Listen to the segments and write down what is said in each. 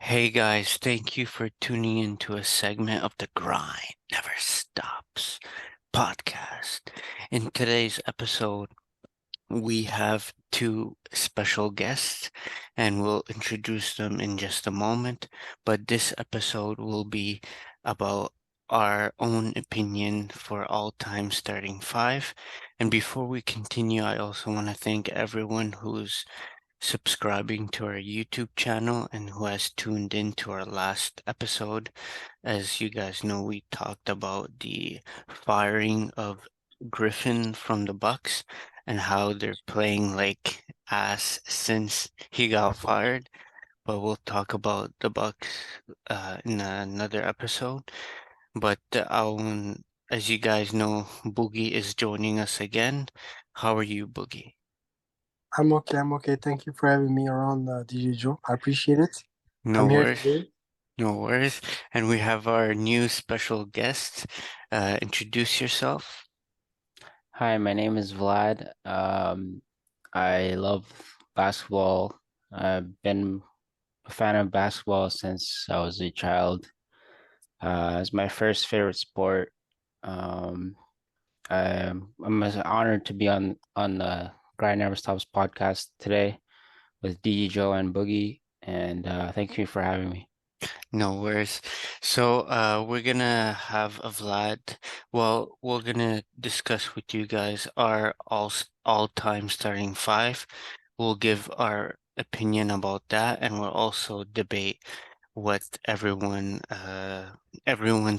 Hey guys, thank you for tuning into a segment of the Grind Never Stops podcast. In today's episode, we have two special guests and we'll introduce them in just a moment. But this episode will be about our own opinion for all-time starting five. And before we continue, I also want to thank everyone who's subscribing to our YouTube channel and who has tuned in to our last episode. As you guys know, we talked about the firing of Griffin from the Bucks and how they're playing like ass since he got fired. But we'll talk about the Bucks in another episode. But as you guys know, Boogie is joining us again. How are you, Boogie? I'm okay. I'm okay. Thank you for having me around, DJ Joe. I appreciate it. No I'm here worries. today. No worries. And we have our new special guest. Introduce yourself. Hi, my name is Vlad. I love basketball. I've been a fan of basketball since I was a child. It's my first favorite sport. Um, I'm honored to be on the Grind Never Stops podcast today with DJ Joe and Boogie, and thank you for having me. No worries. So, we're gonna have a Vlad. Well, we're gonna discuss with you guys our all-time starting five. We'll give our opinion about that, and we'll also debate what everyone's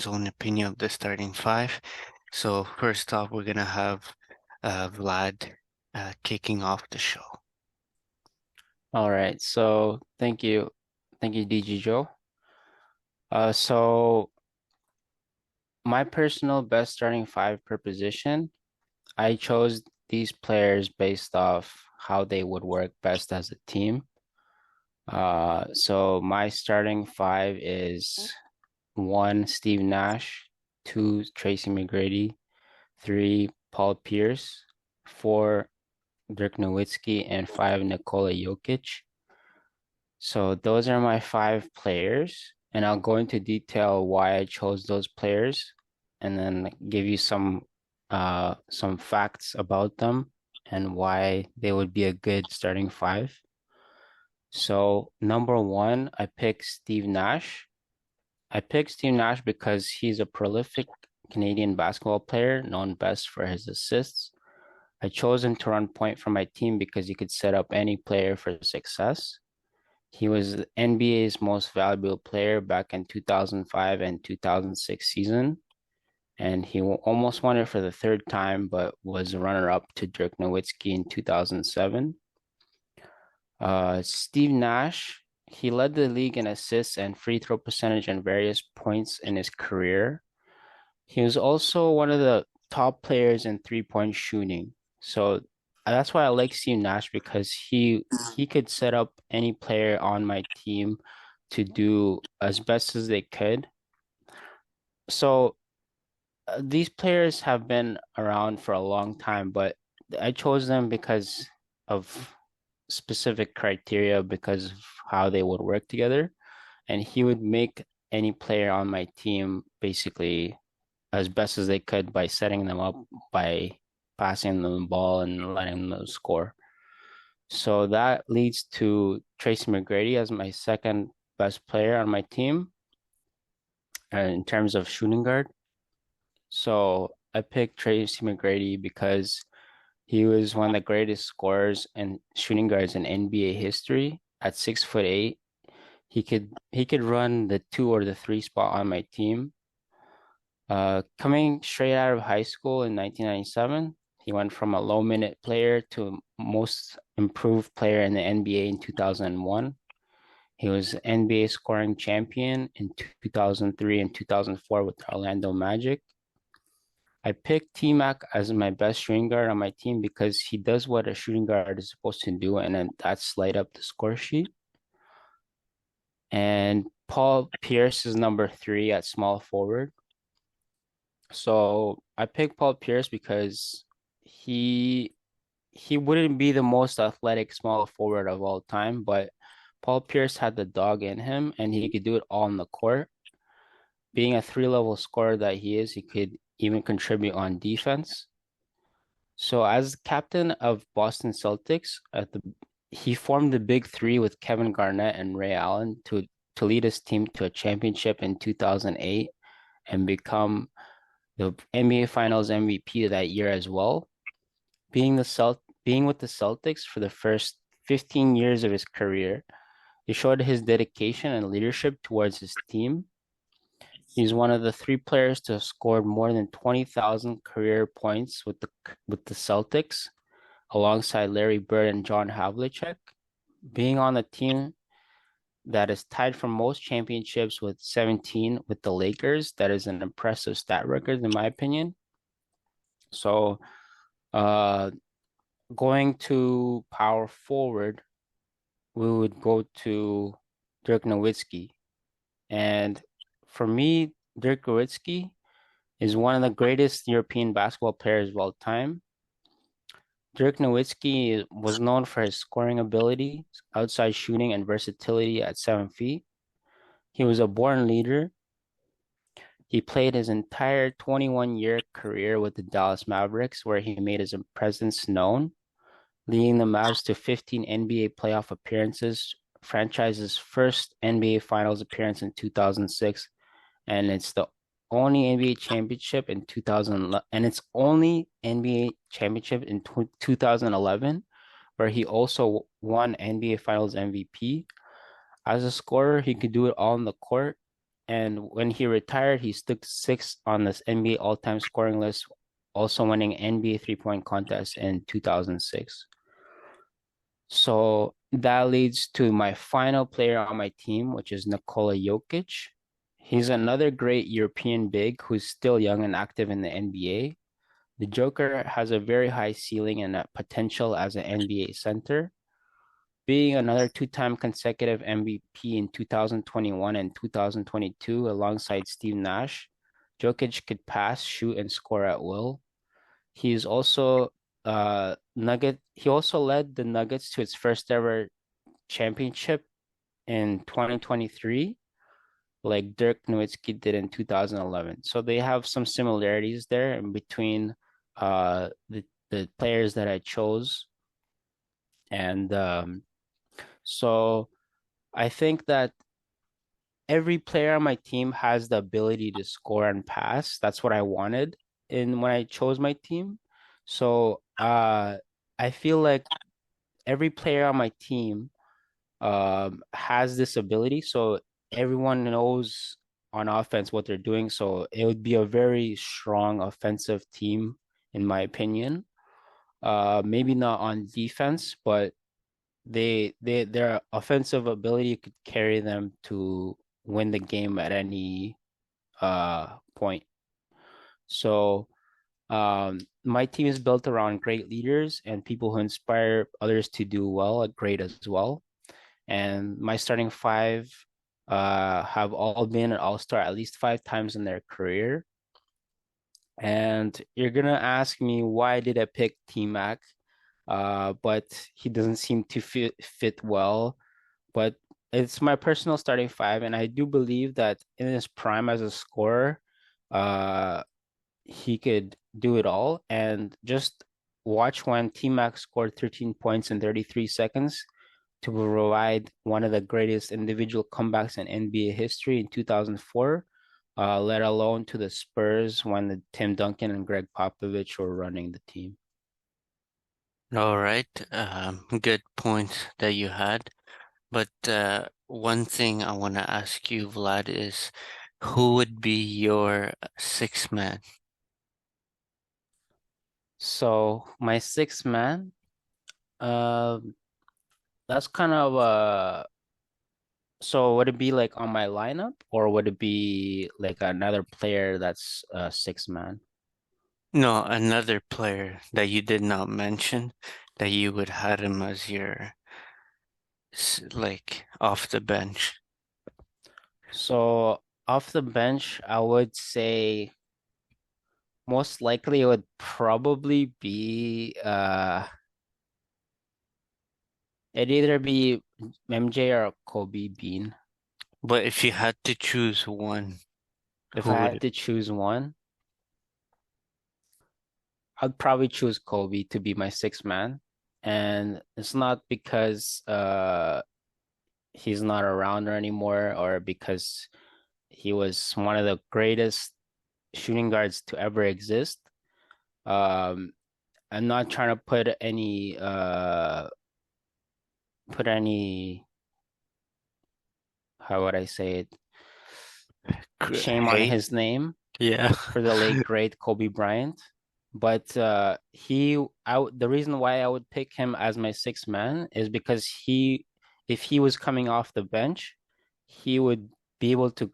own opinion of the starting five. So first off, we're gonna have Vlad kicking off the show. All right, so thank you, DJ Joe. So my personal best starting five per position. I chose these players based off how they would work best as a team. So my starting five is one, Steve Nash, two, Tracy McGrady, three, Paul Pierce, four, Dirk Nowitzki, and five, Nikola Jokic. So those are my five players, and I'll go into detail why I chose those players, and then give you some facts about them and why they would be a good starting five. So number one, I picked Steve Nash. I picked Steve Nash because he's a prolific Canadian basketball player known best for his assists. I chose him to run point for my team because he could set up any player for success. He was the NBA's most valuable player back in 2005 and 2006 season, and he almost won it for the third time, but was runner-up to Dirk Nowitzki in 2007. Steve Nash, he led the league in assists and free throw percentage and various points in his career. He was also one of the top players in three-point shooting. So that's why I like Steve Nash because he could set up any player on my team to do as best as they could. So these players have been around for a long time, but I chose them because of specific criteria because of how they would work together. And he would make any player on my team basically as best as they could by setting them up, by passing them the ball and letting them score. So that leads to Tracy McGrady as my second best player on my team in terms of shooting guard. So I picked Tracy McGrady because he was one of the greatest scorers and shooting guards in NBA history. At 6'8", he could run the two or the three spot on my team. Coming straight out of high school in 1997, he went from a low minute player to most improved player in the NBA in 2001. He was NBA scoring champion in 2003 and 2004 with the Orlando Magic. I picked T-Mac as my best shooting guard on my team because he does what a shooting guard is supposed to do, and then that's light up the score sheet. And Paul Pierce is number three at small forward. So I picked Paul Pierce because he he wouldn't be the most athletic small forward of all time, but Paul Pierce had the dog in him, and he could do it all on the court. Being a three-level scorer that he is, he could even contribute on defense. So as captain of Boston Celtics, he formed the big three with Kevin Garnett and Ray Allen to lead his team to a championship in 2008 and become the NBA Finals MVP that year as well. Being with the Celtics for the first 15 years of his career, he showed his dedication and leadership towards his team. He's one of the three players to have scored more than 20,000 career points with the Celtics, alongside Larry Bird and John Havlicek. Being on the team that is tied for most championships with 17 with the Lakers, that is an impressive stat record in my opinion. So, going to power forward, we would go to Dirk Nowitzki. And for me, Dirk Nowitzki is one of the greatest European basketball players of all time. Dirk Nowitzki was known for his scoring ability, outside shooting, and versatility at 7 feet. He was a born leader. He played his entire 21-year career with the Dallas Mavericks, where he made his presence known, leading the Mavs to 15 NBA playoff appearances, franchise's first NBA Finals appearance in 2006, and it's the only NBA championship in 2000, and it's only NBA championship in 2011, where he also won NBA Finals MVP. As a scorer, he could do it all on the court, and when he retired, he stood sixth on this NBA all-time scoring list, also winning NBA three-point contest in 2006. So that leads to my final player on my team, which is Nikola Jokic. He's another great European big who's still young and active in the NBA. The Joker has a very high ceiling and a potential as an NBA center. Being another two-time consecutive MVP in 2021 and 2022 alongside Steve Nash, Jokic could pass, shoot, and score at will. He's also he also led the Nuggets to its first ever championship in 2023, like Dirk Nowitzki did in 2011. So they have some similarities there in between the players that I chose. And so I think that every player on my team has the ability to score and pass. That's what I wanted when I chose my team. So I feel like every player on my team has this ability. So everyone knows on offense what they're doing. So it would be a very strong offensive team, in my opinion. Maybe not on defense, but their offensive ability could carry them to win the game at any point. So my team is built around great leaders and people who inspire others to do well, great as well. And my starting five have all been an all-star at least 5 times in their career. And you're gonna ask me why did I pick T-Mac? But he doesn't seem to fit well. But it's my personal starting five, and I do believe that in his prime as a scorer, he could do it all. And just watch when T-Mac scored 13 points in 33 seconds to provide one of the greatest individual comebacks in NBA history in 2004, let alone to the Spurs when Tim Duncan and Greg Popovich were running the team. All right, good point that you had. But one thing I want to ask you, Vlad, is who would be your sixth man? So my sixth man, uh, that's kind of so would it be like on my lineup or would it be like another player that's a sixth man? No, another player that you did not mention that you would have him as your like off the bench. So off the bench, I would say most likely it would probably be It'd either be MJ or Kobe Bean. But if you had to choose one, If who I would had it? to choose one, I'd probably choose Kobe to be my sixth man. And it's not because he's not around anymore or because he was one of the greatest shooting guards to ever exist. Um, I'm not trying to put any how would I say it, shame on Hey, his name yeah. for the late great Kobe Bryant. But the reason why I would pick him as my sixth man is because if he was coming off the bench, he would be able to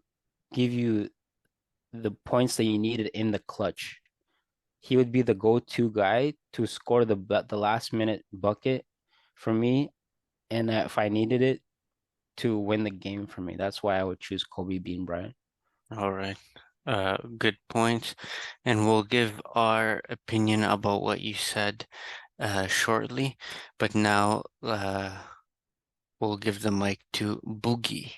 give you the points that you needed in the clutch. He would be the go-to guy to score the last minute bucket for me, and if I needed it to win the game for me, that's why I would choose Kobe Bean Bryant. All right. Good points. And we'll give our opinion about what you said shortly. But now we'll give the mic to Boogie.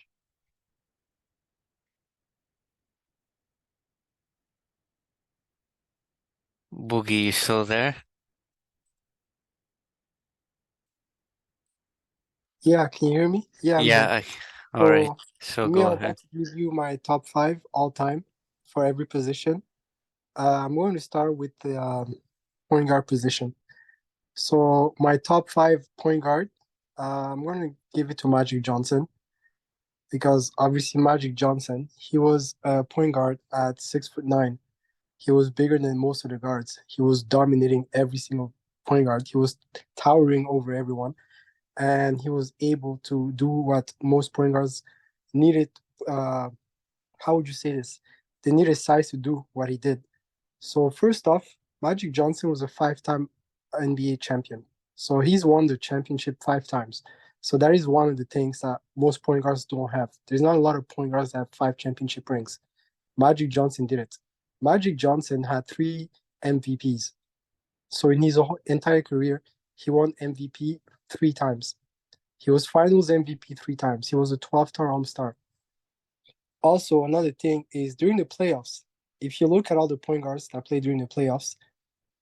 Boogie, you still there? Yeah, can you hear me? Yeah, I'm here. Yeah, all right. So So me, go I would ahead. like to give you my top five all time for every position. I'm going to start with the point guard position. So my top five point guard, I'm going to give it to Magic Johnson because obviously Magic Johnson, he was a point guard at 6'9". He was bigger than most of the guards. He was dominating every single point guard. He was towering over everyone, and he was able to do what most point guards needed. Uh, how would you say this? They needed size to do what he did. So first off, Magic Johnson was a five-time NBA champion. So he's won the championship five times. So that is one of the things that most point guards don't have. There's not a lot of point guards that have five championship rings. Magic Johnson did it. Magic Johnson had three MVPs. So in his entire career, he won MVP three times. He was Finals MVP three times. He was a 12-time All-Star. Also, another thing is during the playoffs, if you look at all the point guards that play during the playoffs,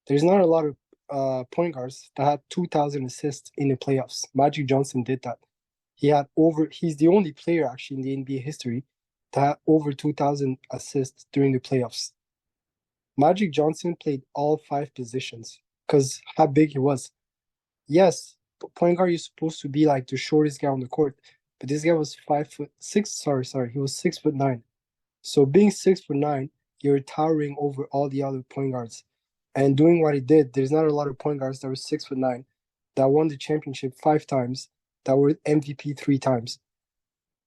there's not a lot of point guards that had 2,000 assists in the playoffs. Magic Johnson did that. He's the only player actually in the NBA history that had over 2,000 assists during the playoffs. Magic Johnson played all five positions because how big he was. Yes, point guard is supposed to be like the shortest guy on the court, but this guy was 5'6". Sorry, he was 6'9". So being 6'9", you're towering over all the other point guards, and doing what he did. There's not a lot of point guards that were 6'9", that won the championship five times, that were MVP three times.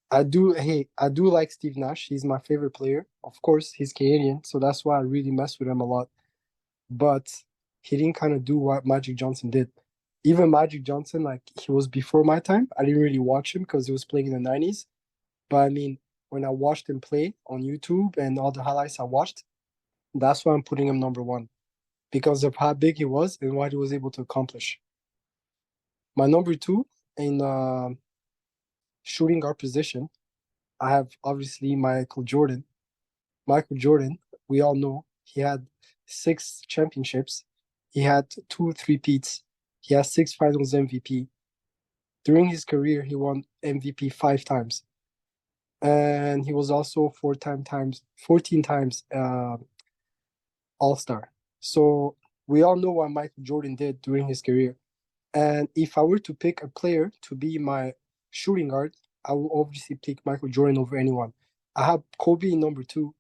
I do like Steve Nash. He's my favorite player. Of course, he's Canadian, so that's why I really mess with him a lot. But he didn't kind of do what Magic Johnson did. Even Magic Johnson, like he was before my time. I didn't really watch him because he was playing in the 90s. But I mean, when I watched him play on YouTube and all the highlights I watched, that's why I'm putting him number one because of how big he was and what he was able to accomplish. My number two in shooting guard position, I have obviously Michael Jordan. Michael Jordan, we all know he had six championships. He had two three-peats. He has six finals MVP. During his career, he won MVP five times. And he was also 14 times All-Star. So we all know what Michael Jordan did during his career. And if I were to pick a player to be my shooting guard, I will obviously pick Michael Jordan over anyone. I have Kobe in number two,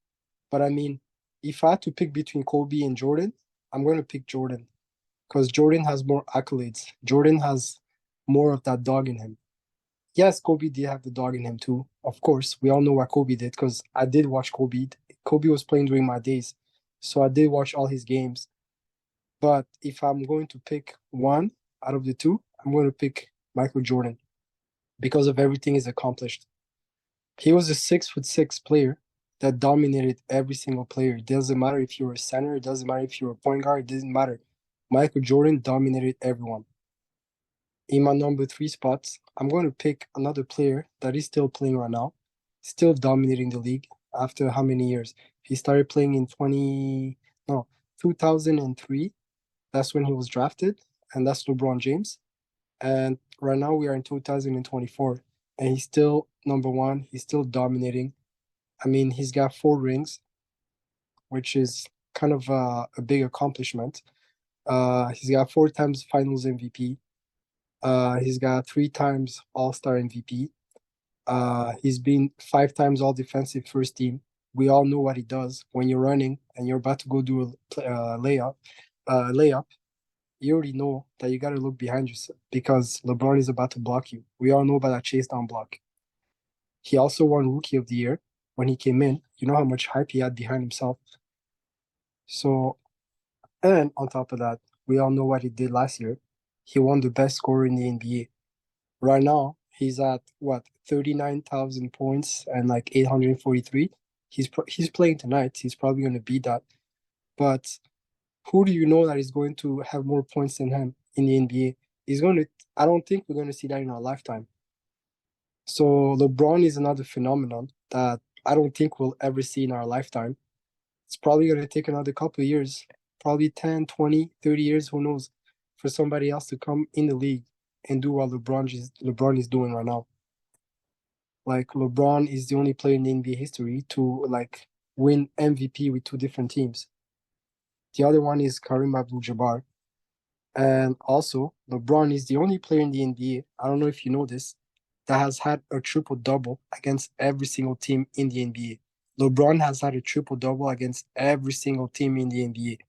but I mean, if I had to pick between Kobe and Jordan, I'm going to pick Jordan because Jordan has more accolades. Jordan has more of that dog in him. Yes, Kobe did have the dog in him too. Of course, we all know what Kobe did because I did watch Kobe. Kobe was playing during my days, so I did watch all his games. But if I'm going to pick one out of the two, I'm going to pick Michael Jordan because of everything he's accomplished. He was a 6'6" player that dominated every single player. It doesn't matter if you're a center, it doesn't matter if you're a point guard, it doesn't matter. Michael Jordan dominated everyone. In my number 3 spots, I'm going to pick another player that is still playing right now, still dominating the league after how many years? He started playing in 2003. That's when he was drafted, and that's LeBron James. And right now we are in 2024, and he's still number one. He's still dominating. I mean, he's got 4 rings, which is kind of a big accomplishment. He's got 4 times Finals MVP. He's got 3 times All-Star MVP. He's been 5 times All Defensive First Team. We all know what he does when you're running and you're about to go do a layup. You already know that you got to look behind you because LeBron is about to block you. We all know about that chase down block. He also won Rookie of the Year when he came in. You know how much hype he had behind himself. So, and on top of that, we all know what he did last year. He won the best scorer in the NBA. Right now, he's at what 39,000 points and like 843. He's playing tonight. He's probably going to beat that. But who do you know that is going to have more points than him in the NBA? He's going to. I don't think we're going to see that in our lifetime. So LeBron is another phenomenon that I don't think we'll ever see in our lifetime. It's probably going to take another couple of years, probably 10, 20, 30 years, who knows, for somebody else to come in the league and do what LeBron is doing right now. Like LeBron is the only player in the NBA history to like win MVP with 2 different teams. The other one is Kareem Abdul-Jabbar. And also, LeBron is the only player in the NBA, I don't know if you know this, that has had a triple-double against every single team in the NBA. LeBron has had a triple-double against every single team in the NBA.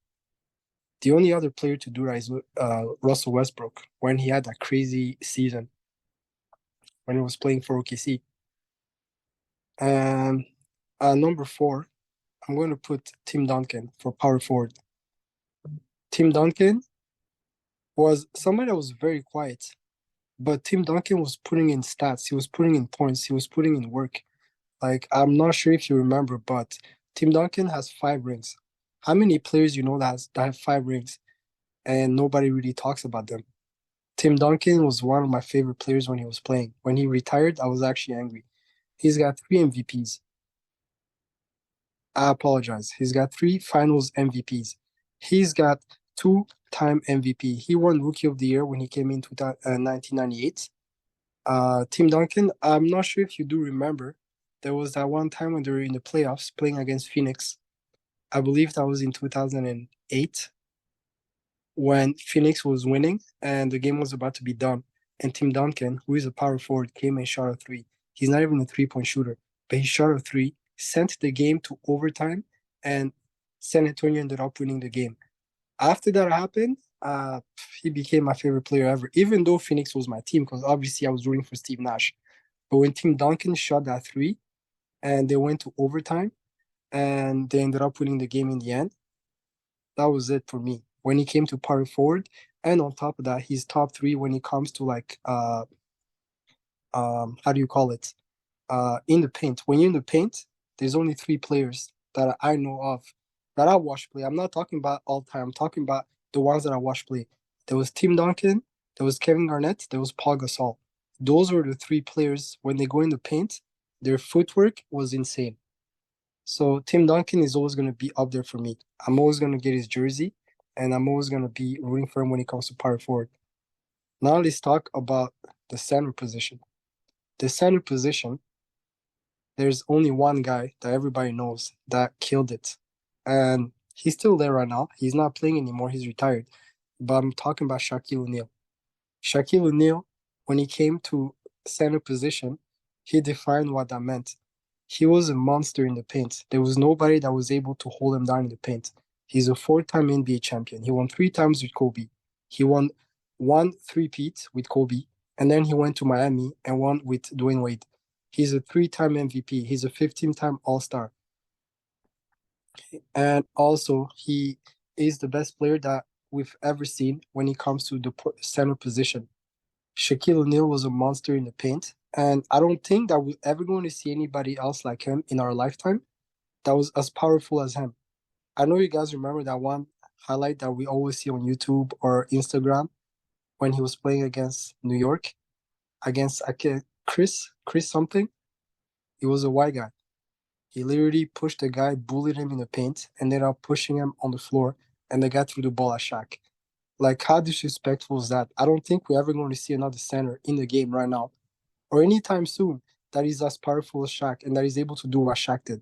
The only other player to do that is Russell Westbrook when he had that crazy season when he was playing for OKC. And number 4, I'm going to put Tim Duncan for power forward. Tim Duncan was somebody that was very quiet, but Tim Duncan was putting in stats. He was putting in points. He was putting in work. Like, I'm not sure if you remember, but Tim Duncan has 5 rings. How many players you know that have 5 rings and nobody really talks about them? Tim Duncan was one of my favorite players when he was playing. When he retired, I was actually angry. He's got 3 MVPs. I apologize. He's got 3 Finals MVPs. He's got 2-time MVP. He won Rookie of the Year when he came in 1998. Tim Duncan, I'm not sure if you do remember, there was that one time when they were in the playoffs playing against Phoenix. I believe that was in 2008 when Phoenix was winning and the game was about to be done. And Tim Duncan, who is a power forward, came and shot a 3. He's not even a 3-point shooter, but he shot a 3, sent the game to overtime, and San Antonio ended up winning the game. After that happened, he became my favorite player ever, even though Phoenix was my team, because obviously I was rooting for Steve Nash. But when Tim Duncan shot that 3 and they went to overtime and they ended up winning the game in the end, that was it for me. When he came to power forward, and on top of that, he's top 3 when it comes to like how do you call it? In the paint. When you're in the paint, there's only 3 players that I know of that I watch play. I'm not talking about all time. I'm talking about the ones that I watch play. There was Tim Duncan, there was Kevin Garnett, there was Paul Gasol. Those were the 3 players. When they go in the paint, their footwork was insane. So Tim Duncan is always going to be up there for me. I'm always going to get his jersey, and I'm always going to be rooting for him when it comes to power forward. Now let's talk about the center position. The center position, there's only one guy that everybody knows that killed it. And he's still there right now. He's not playing anymore. He's retired. But I'm talking about Shaquille O'Neal. Shaquille O'Neal, when he came to center position, he defined what that meant. He was a monster in the paint. There was nobody that was able to hold him down in the paint. He's a 4-time NBA champion. He won 3 times with Kobe. He won 1 3-peat with Kobe, and then he went to Miami and won with Dwayne Wade. He's a 3-time MVP. He's a 15-time All-Star. And also, he is the best player that we've ever seen when it comes to the center position. Shaquille O'Neal was a monster in the paint, and I don't think that we're ever going to see anybody else like him in our lifetime that was as powerful as him. I know you guys remember that one highlight that we always see on YouTube or Instagram when he was playing against New York, against Chris something. He was a white guy. He literally pushed the guy, bullied him in the paint, ended up pushing him on the floor, and the guy threw the ball at Shaq. Like, how disrespectful is that? I don't think we're ever going to see another center in the game right now, or anytime soon, that is as powerful as Shaq and that is able to do what Shaq did.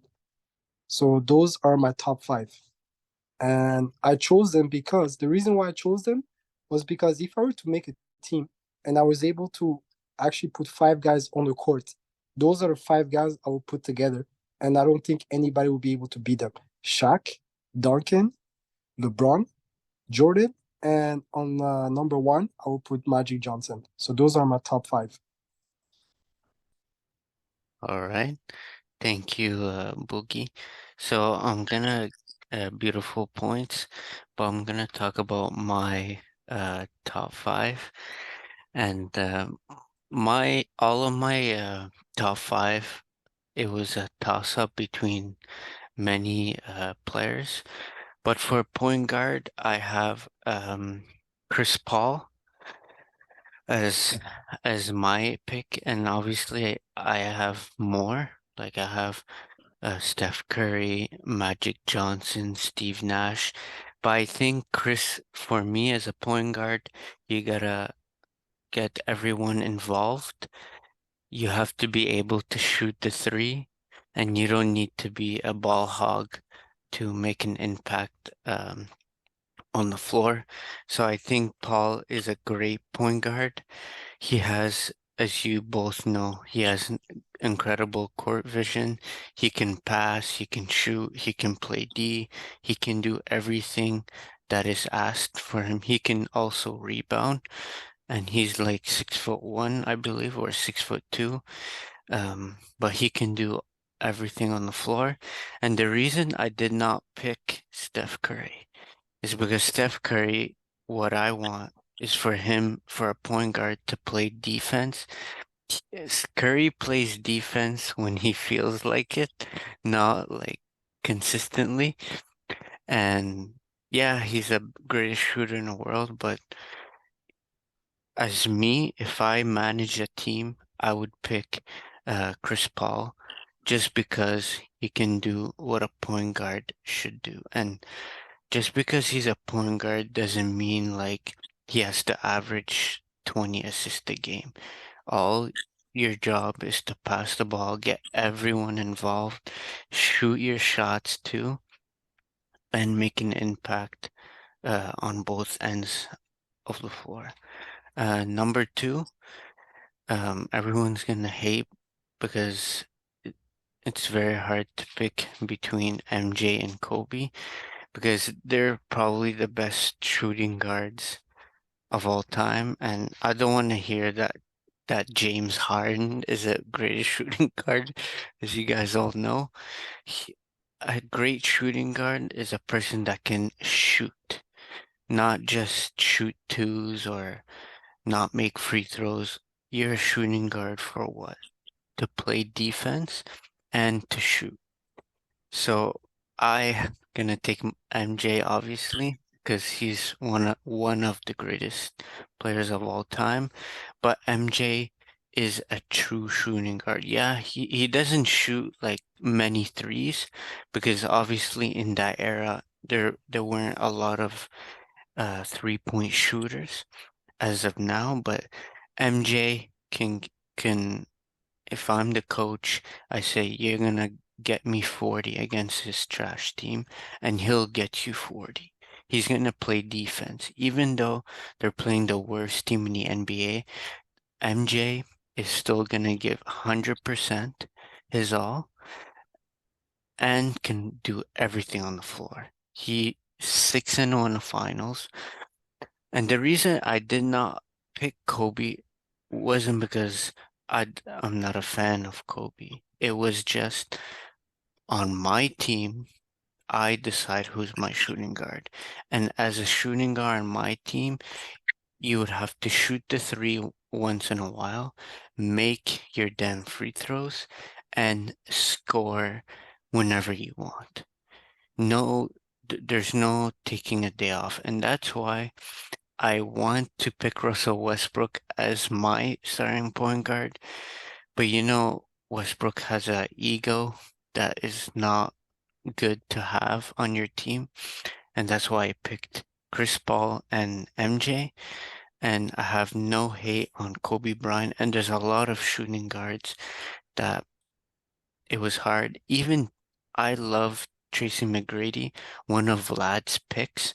So those are my top five. And I chose them because the reason why I chose them was because if I were to make a team and I was able to actually put five guys on the court, those are the five guys I will put together. And I don't think anybody will be able to beat them. Shaq, Duncan, LeBron, Jordan, and on number one, I will put Magic Johnson. So those are my top five. All right. Thank you, Boogie. So I'm gonna beautiful points, but I'm gonna talk about my top five, and my all of my top five. It was a toss up between many players, but for point guard, I have Chris Paul as as my pick, and obviously I have more. Like I have Steph Curry, Magic Johnson, Steve Nash. But I think Chris, for me as a point guard, you gotta get everyone involved. You have to be able to shoot the three, and you don't need to be a ball hog to make an impact on the floor. So I think Paul is a great point guard. He has, as you both know, he has incredible court vision. He can pass, he can shoot, he can play D, he can do everything that is asked for him. He can also rebound, and he's like 6'1", I believe, or 6'2". But he can do everything on the floor. And the reason I did not pick Steph Curry is because Steph Curry, what I want is for him, for a point guard, to play defense. Yes, Curry plays defense when he feels like it, not like consistently. And yeah, he's a greatest shooter in the world, but as me, if I manage a team, I would pick Chris Paul just because he can do what a point guard should do. And just because he's a point guard doesn't mean like he has to average 20 assists a game. All your job is to pass the ball, get everyone involved, shoot your shots too, and make an impact on both ends of the floor. Number two, everyone's gonna hate because it's very hard to pick between MJ and Kobe because they're probably the best shooting guards of all time, and I don't want to hear that James Harden is a greatest shooting guard, as you guys all know. A great shooting guard is a person that can shoot, not just shoot twos or not make free throws. You're a shooting guard for what? To play defense and to shoot. So I gonna take MJ obviously because he's one of the greatest players of all time. But MJ is a true shooting guard. Yeah, he doesn't shoot like many threes because obviously in that era there weren't a lot of 3-point shooters as of now, but MJ can if I'm the coach, I say you're gonna get me 40 against his trash team, and he'll get you 40. He's gonna play defense. Even though they're playing the worst team in the NBA, MJ is still gonna give 100% his all and can do everything on the floor. He 6-0 finals. And the reason I did not pick Kobe wasn't because I'm not a fan of Kobe. It was just on my team, I decide who's my shooting guard. And as a shooting guard on my team, you would have to shoot the three once in a while, make your damn free throws, and score whenever you want. No, there's no taking a day off. And that's why I want to pick Russell Westbrook as my starting point guard, but Westbrook has an ego that is not good to have on your team, and that's why I picked Chris Paul and MJ. And I have no hate on Kobe Bryant, and there's a lot of shooting guards that it was hard. Even I love Tracy McGrady, one of Vlad's picks.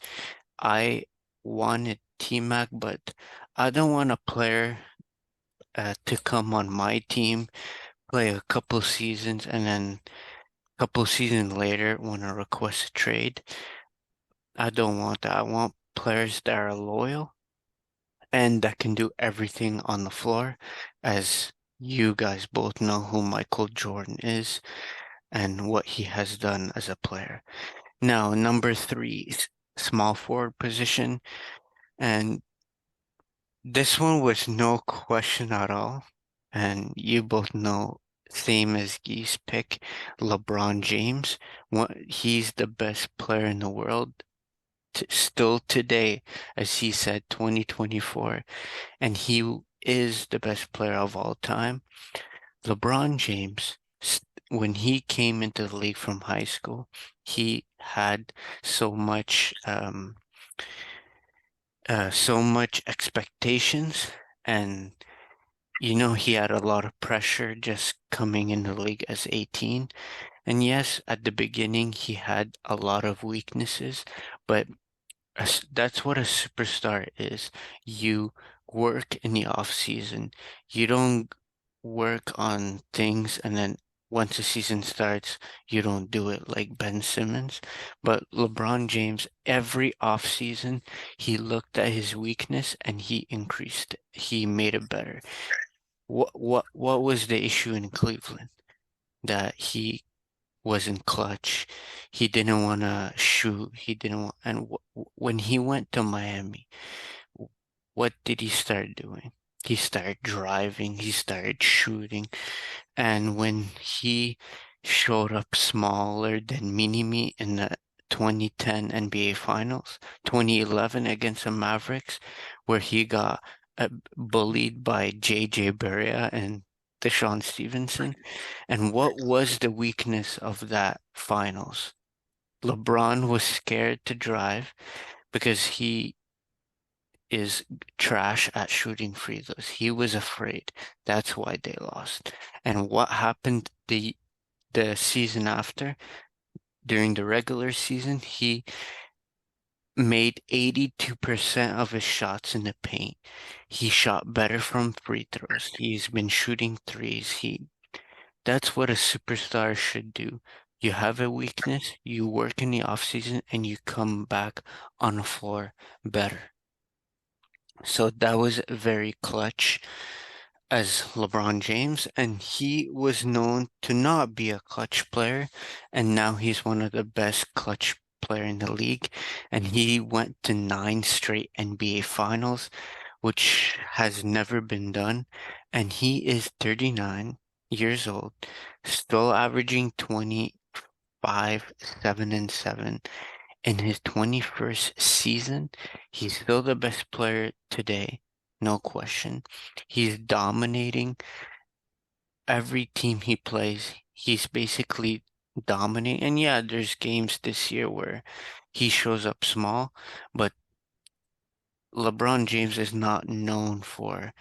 I wanted T-Mac, but I don't want a player to come on my team, play a couple seasons, and then a couple seasons later want to request a trade. I don't want that. I want players that are loyal and that can do everything on the floor, as you guys both know who Michael Jordan is and what he has done as a player. Now, number three, small forward position, and this one was no question at all. And you both know, same as Gee's pick, LeBron James. He's the best player in the world still today, as he said, 2024, and he is the best player of all time. LeBron James, when he came into the league from high school, he had so much expectations, and he had a lot of pressure just coming into the league as 18. And yes, at the beginning he had a lot of weaknesses, but that's what a superstar is. You work in the off season. You don't work on things and then once the season starts, you don't do it like Ben Simmons. But LeBron James, every off season, he looked at his weakness and he increased it. He made it better. What was the issue in Cleveland? That he wasn't clutch. He didn't want to shoot. He didn't want, and when he went to Miami, what did he start doing? He started driving, he started shooting, and when he showed up smaller than Mini-Me in the 2010 NBA Finals, 2011 against the Mavericks, where he got bullied by JJ Barea and Deshaun Stevenson. And what was the weakness of that finals? LeBron was scared to drive because he is trash at shooting free throws. He was afraid. That's why they lost. And what happened the season after, during the regular season, he made 82% of his shots in the paint. He shot better from free throws. He's been shooting threes. That's what a superstar should do. You have a weakness, you work in the off season, and you come back on the floor better. So that was very clutch as LeBron James, and he was known to not be a clutch player, and now he's one of the best clutch player in the league, and he went to 9 straight NBA finals, which has never been done, and he is 39 years old, still averaging 25, 7 and 7 in his 21st season. He's still the best player today, no question. He's dominating every team he plays. He's basically dominating. And yeah, there's games this year where he shows up small, but LeBron James is not known for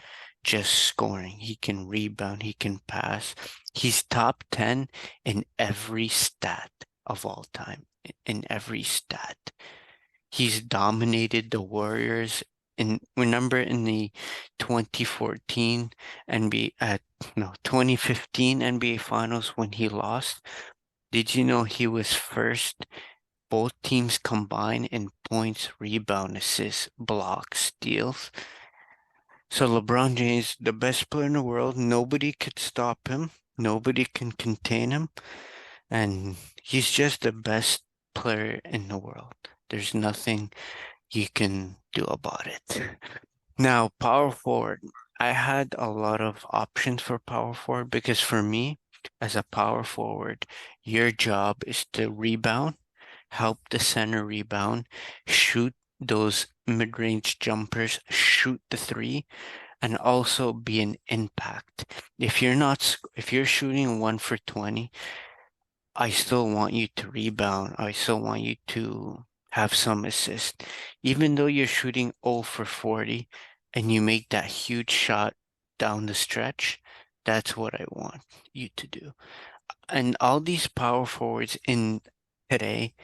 just scoring. He can rebound, he can pass. He's top 10 in every stat of all time, in every stat. He's dominated the Warriors. And remember in the 2014 NBA, no, 2015 NBA Finals when he lost? Did you know he was first, both teams combined in points, rebound, assists, blocks, steals? So LeBron James, the best player in the world, nobody could stop him. Nobody can contain him. And he's just the best player in the world. There's nothing you can do about it. Now, power forward. I had a lot of options for power forward because for me, as a power forward, your job is to rebound, help the center rebound, shoot those mid-range jumpers, shoot the three, and also be an impact. If you're shooting 1 for 20, I still want you to rebound. I still want you to have some assist. Even though you're shooting 0 for 40 and you make that huge shot down the stretch, that's what I want you to do. And all these power forwards in today,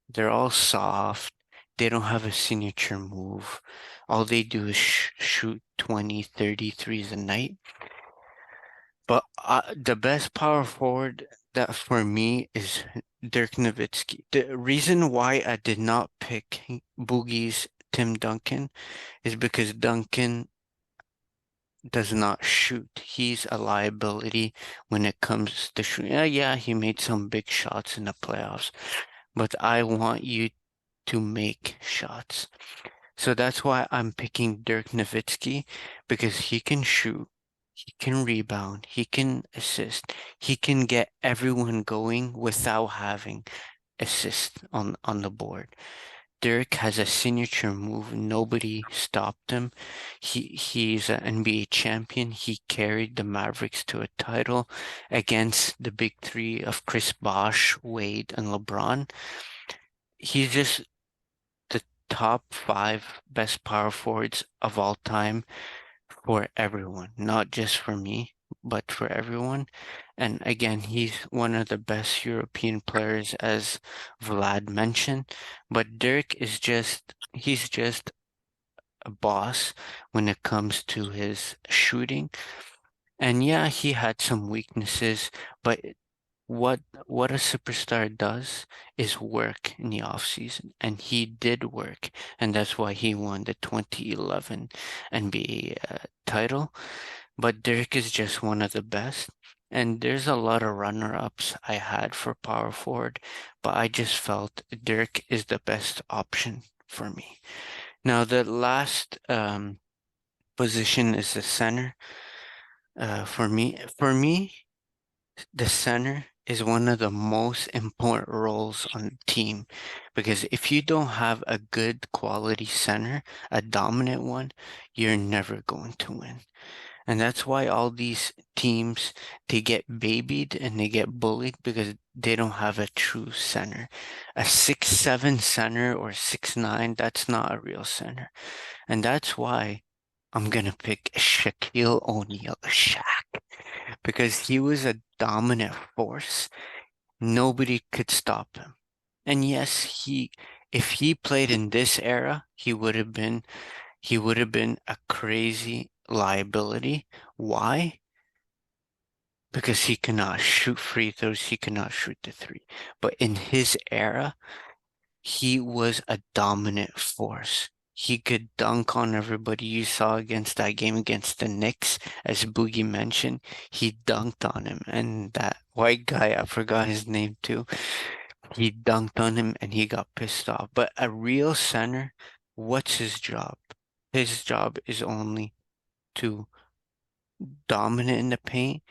they're all soft. They don't have a signature move. All they do is shoot 20, 30 threes a night. But the best power forward that for me is Dirk Nowitzki. The reason why I did not pick Boogie's Tim Duncan is because Duncan does not shoot. He's a liability when it comes to shooting. Yeah, he made some big shots in the playoffs, but I want you to make shots. So that's why I'm picking Dirk Nowitzki, because he can shoot, he can rebound, he can assist, he can get everyone going without having assist on the board. Dirk has a signature move. Nobody stopped him. He's an NBA champion. He carried the Mavericks to a title against the big three of Chris Bosh, Wade, and LeBron. He's just the top 5 best power forwards of all time for everyone, not just for me, but for everyone. And again, he's one of the best European players, as Vlad mentioned. But Dirk is he's just a boss when it comes to his shooting. And yeah, he had some weaknesses, but what a superstar does is work in the off season, and he did work, and that's why he won the 2011 NBA title. But Dirk is just one of the best, and there's a lot of runner-ups I had for power forward, but I just felt Dirk is the best option for me. Now the last position is the center. For me, the center is one of the most important roles on the team, because if you don't have a good quality center, a dominant one, you're never going to win. And that's why all these teams, they get babied and they get bullied because they don't have a true center. A 6'7" center or 6'9", that's not a real center. And that's why I'm gonna pick Shaquille O'Neal, Shaq, because he was a dominant force. Nobody could stop him. And yes, if he played in this era, he would have been a crazy liability. Why? Because he cannot shoot free throws, he cannot shoot the three. But in his era, he was a dominant force. He could dunk on everybody. You saw against that game against the Knicks, as Boogie mentioned, he dunked on him. And that white guy, I forgot his name too, he dunked on him and he got pissed off. But a real center, what's his job? His job is only to dominate in the paint,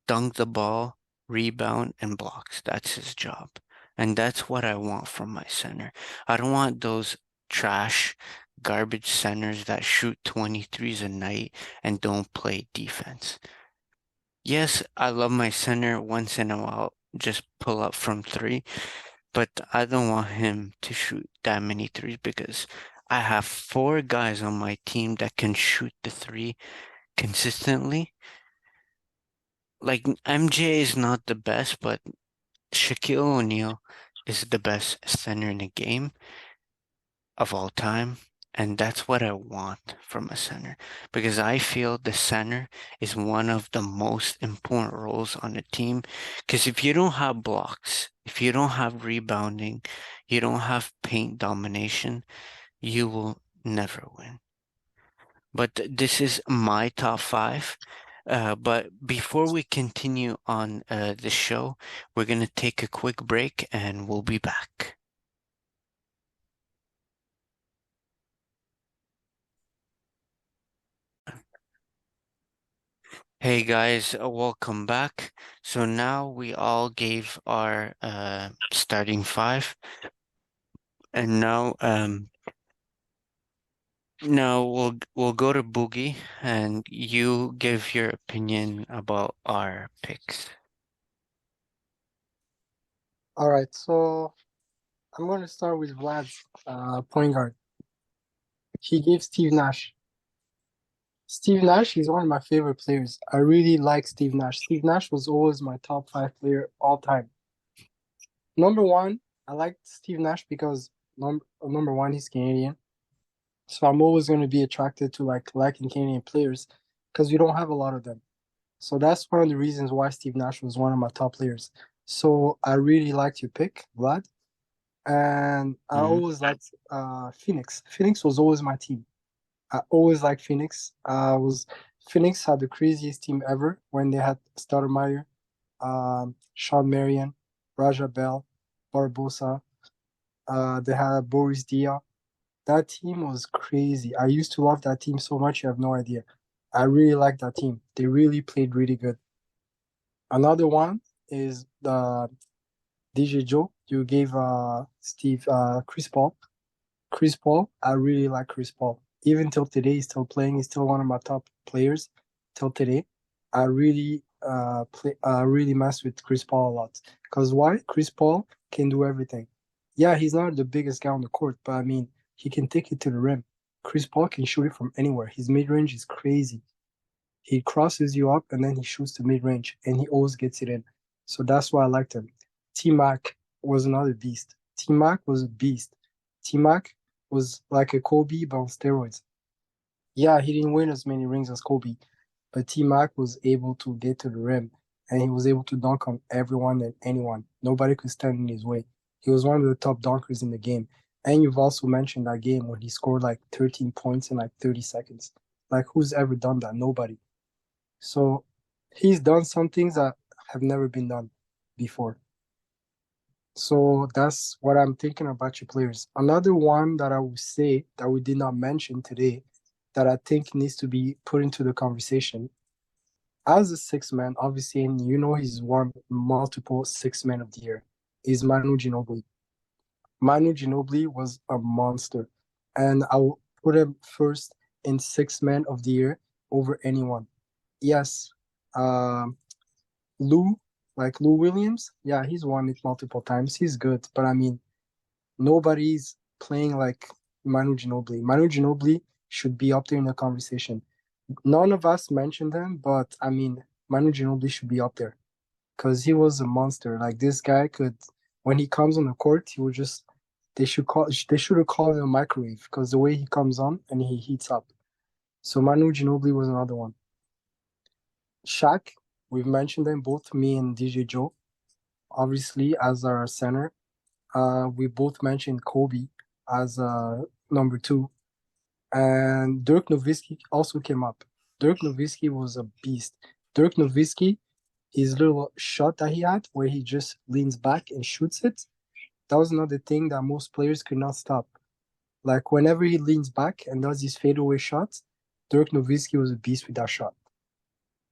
dunk the ball, rebound, and blocks. That's his job. And that's what I want from my center. I don't want those trash, garbage centers that shoot 23s a night and don't play defense. Yes, I love my center once in a while, just pull up from 3, but I don't want him to shoot that many threes, because I have 4 guys on my team that can shoot the 3 consistently. Like, MJ is not the best, but Shaquille O'Neal is the best center in the game of all time. And that's what I want from a center, because I feel the center is one of the most important roles on the team. Because if you don't have blocks, if you don't have rebounding, you don't have paint domination, you will never win. But this is my top 5. But before we continue on the show, we're going to take a quick break and we'll be back. Hey guys, welcome back. So now we all gave our starting 5, and now Now we'll go to Boogie and you give your opinion about our picks. All right, so I'm going to start with Vlad's point guard. He gave Steve Nash. Steve Nash is one of my favorite players. I really like Steve Nash. Steve Nash was always my top 5 player all time. Number one, I like Steve Nash because number one, he's Canadian. So I'm always going to be attracted to like liking Canadian players because we don't have a lot of them. So that's one of the reasons why Steve Nash was one of my top players. So I really liked your pick, Vlad. And I Mhm. always liked Phoenix. Phoenix was always my team. I always liked Phoenix. Was Phoenix had the craziest team ever when they had Stoudemire, Sean Marion, Raja Bell, Barbosa. They had Boris Dia. That team was crazy. I used to love that team so much, you have no idea. I really like that team. They really played really good. Another one is the DJ Joe. You gave Chris Paul. Chris Paul, I really like Chris Paul. Even till today, he's still playing. He's still one of my top players till today. I really mess with Chris Paul a lot. Cause why? Chris Paul can do everything. Yeah, he's not the biggest guy on the court, but I mean, he can take it to the rim. Chris Paul can shoot it from anywhere. His mid range is crazy. He crosses you up and then he shoots the mid range, and he always gets it in. So that's why I liked him. T Mac was another beast. T Mac was a beast. T Mac was like a Kobe but on steroids. Yeah, he didn't win as many rings as Kobe, but T Mac was able to get to the rim and he was able to dunk on everyone and anyone. Nobody could stand in his way. He was one of the top dunkers in the game. And you've also mentioned that game when he scored like 13 points in like 30 seconds. Like, who's ever done that? Nobody. So he's done some things that have never been done before. So that's what I'm thinking about your players. Another one that I would say that we did not mention today that I think needs to be put into the conversation as a six man, obviously, and you know he's won multiple six men of the year, is Manu Ginobili. Manu Ginobili was a monster, and I will put him first in six men of the year over anyone. Yes, um, Lou, like Lou Williams, yeah, he's won it multiple times. He's good, but I mean, nobody's playing like Manu Ginobili. Manu Ginobili should be up there in the conversation. None of us mentioned him, but I mean, Manu Ginobili should be up there because he was a monster. Like this guy could, when he comes on the court, he would just. They should have called him a microwave because the way he comes on and he heats up. So Manu Ginobili was another one. Shaq, we've mentioned them both, me and DJ Joe, obviously as our center. We both mentioned Kobe as number two, and Dirk Nowitzki also came up. Dirk Nowitzki was a beast. Dirk Nowitzki, his little shot that he had, where he just leans back and shoots it, that was another thing that most players could not stop. Like whenever he leans back and does his fadeaway shots, Dirk Nowitzki was a beast with that shot,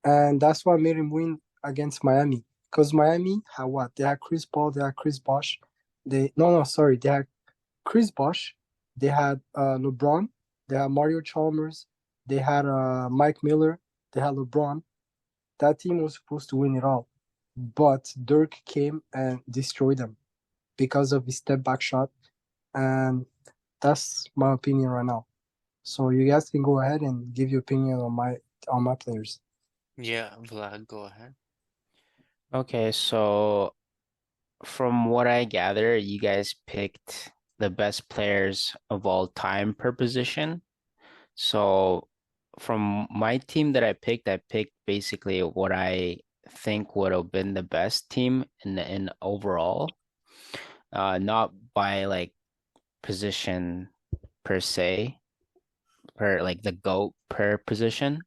and that's what made him win against Miami. Because Miami had what? They had Chris Paul, they had Chris Bosh. Sorry, they had Chris Bosh, they had LeBron, they had Mario Chalmers, they had Mike Miller, they had LeBron. That team was supposed to win it all, but Dirk came and destroyed them because of his step back shot, and that's my opinion right now. So you guys can go ahead and give your opinion on my players. Yeah, Vlad, go ahead. Okay, so from what I gather, you guys picked the best players of all time per position. So from my team that I picked basically what I think would have been the best team in overall, not by like position per se, per like the GOAT per position.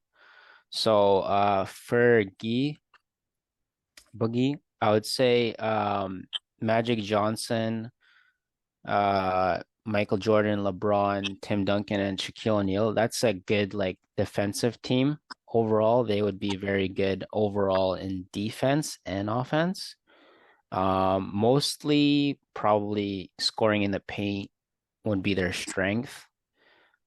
So for Boogie, I would say Magic Johnson, Michael Jordan, LeBron, Tim Duncan, and Shaquille O'Neal. That's a good like defensive team overall. They would be very good overall in defense and offense. Mostly probably scoring in the paint would be their strength.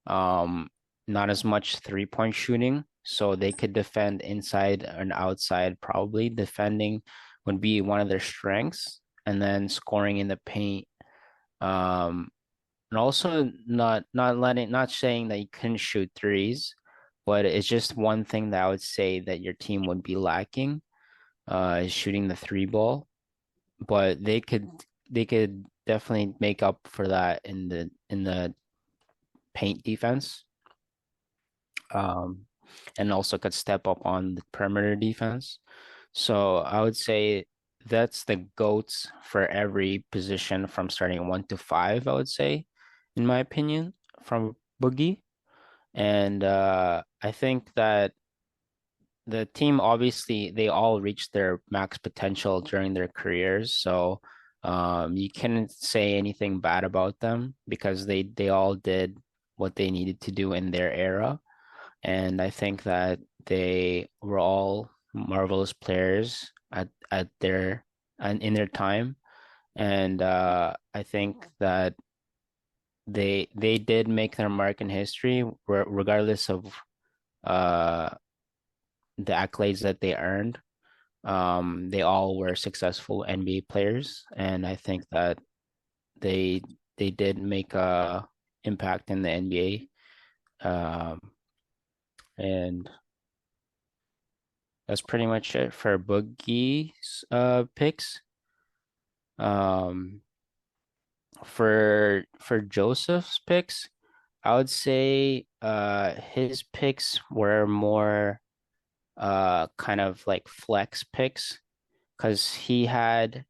Not as much 3-point shooting, so they could defend inside and outside. Probably defending would be one of their strengths, and then scoring in the paint. Um, and also not saying that you couldn't shoot threes, but it's just one thing that I would say that your team would be lacking, is shooting the three ball. But they could definitely make up for that in the paint defense. And also could step up on the perimeter defense. So I would say that's the GOATs for every position from starting 1 to 5, I would say, in my opinion, from Boogie. And I think that the team, obviously they all reached their max potential during their careers. So you can't say anything bad about them because they all did what they needed to do in their era. And I think that they were all marvelous players at their and in their time. And I think that they did make their mark in history, regardless of uh, the accolades that they earned. They all were successful NBA players, and I think that they they did make a impact in the NBA. And that's pretty much it for Boogie's picks. Um, for Joseph's picks, I would say his picks were more kind of like flex picks because he had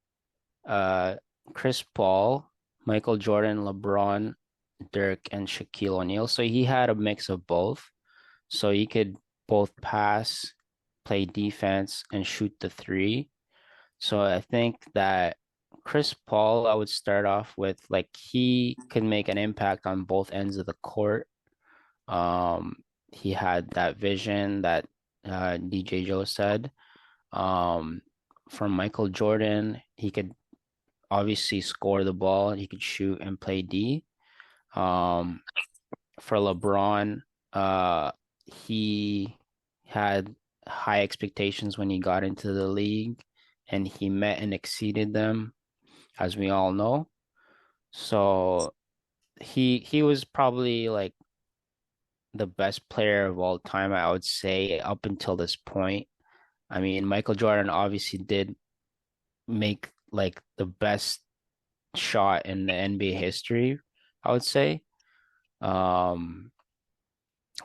uh Chris Paul, Michael Jordan, LeBron, Dirk, and Shaquille O'Neal. So he had a mix of both. So he could both pass, play defense, and shoot the three. So I think that Chris Paul, I would start off with like he could make an impact on both ends of the court. Um, he had that vision that DJ Joe said. Um, from Michael Jordan, he could obviously score the ball, he could shoot and play D. Um, for LeBron, he had high expectations when he got into the league, and he met and exceeded them, as we all know. So he was probably like the best player of all time, I would say, up until this point. I mean, Michael Jordan obviously did make like the best shot in the NBA history, I would say. Um,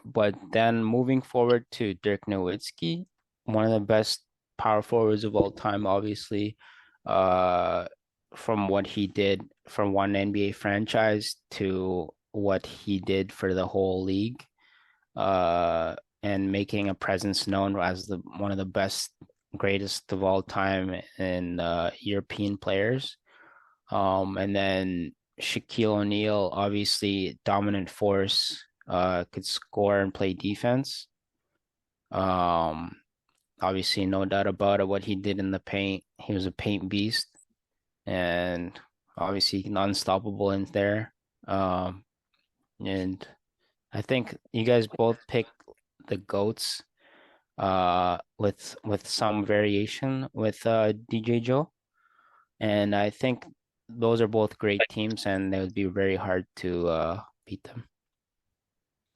but then moving forward to Dirk Nowitzki, one of the best power forwards of all time, obviously, uh, from what he did from one NBA franchise to what he did for the whole league, uh, and making a presence known as the one of the best, greatest of all time in European players. And then Shaquille O'Neal, obviously dominant force, could score and play defense. Um, Obviously, no doubt about it, what he did in the paint. He was a paint beast, and obviously unstoppable in there. Um, and I think you guys both picked the GOATs, with some variation with DJ Joe. And I think those are both great teams, and it would be very hard to beat them.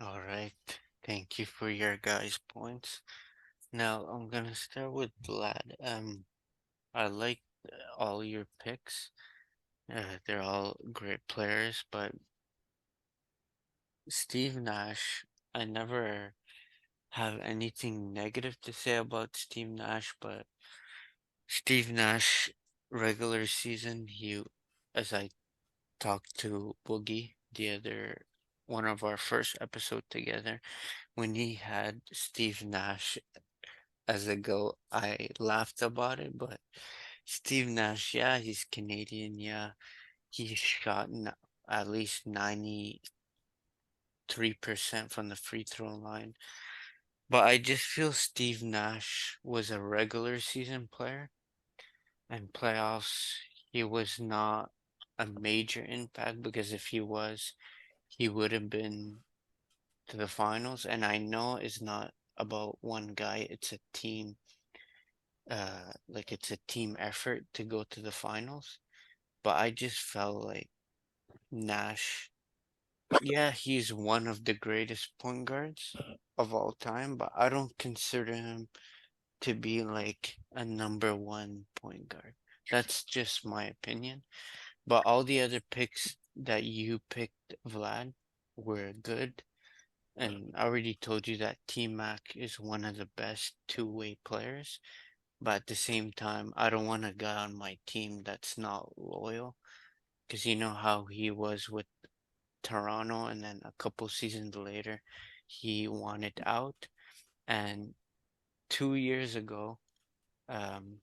All right. Thank you for your guys' points. Now I'm gonna start with Vlad. I like all your picks. They're all great players, but Steve Nash, I never have anything negative to say about Steve Nash, but Steve Nash regular season, as I talked to Boogie the other one of our first episode together, when he had Steve Nash as a go, I laughed about it, but Steve Nash, yeah, he's Canadian, yeah, he shot at least 93% from the free throw line. But I just feel Steve Nash was a regular season player, and playoffs, he was not a major impact because if he was, he would have been to the finals, and I know it's not about one guy, it's a team, like it's a team effort to go to the finals. But I just felt like Nash, yeah, he's one of the greatest point guards of all time, but I don't consider him to be like a number one point guard. That's just my opinion. But all the other picks that you picked, Vlad, were good. And I already told you that T-Mac is one of the best two-way players. But at the same time, I don't want a guy on my team that's not loyal. Because you know how he was with Toronto, and then a couple seasons later, he wanted out. And 2 years ago, um,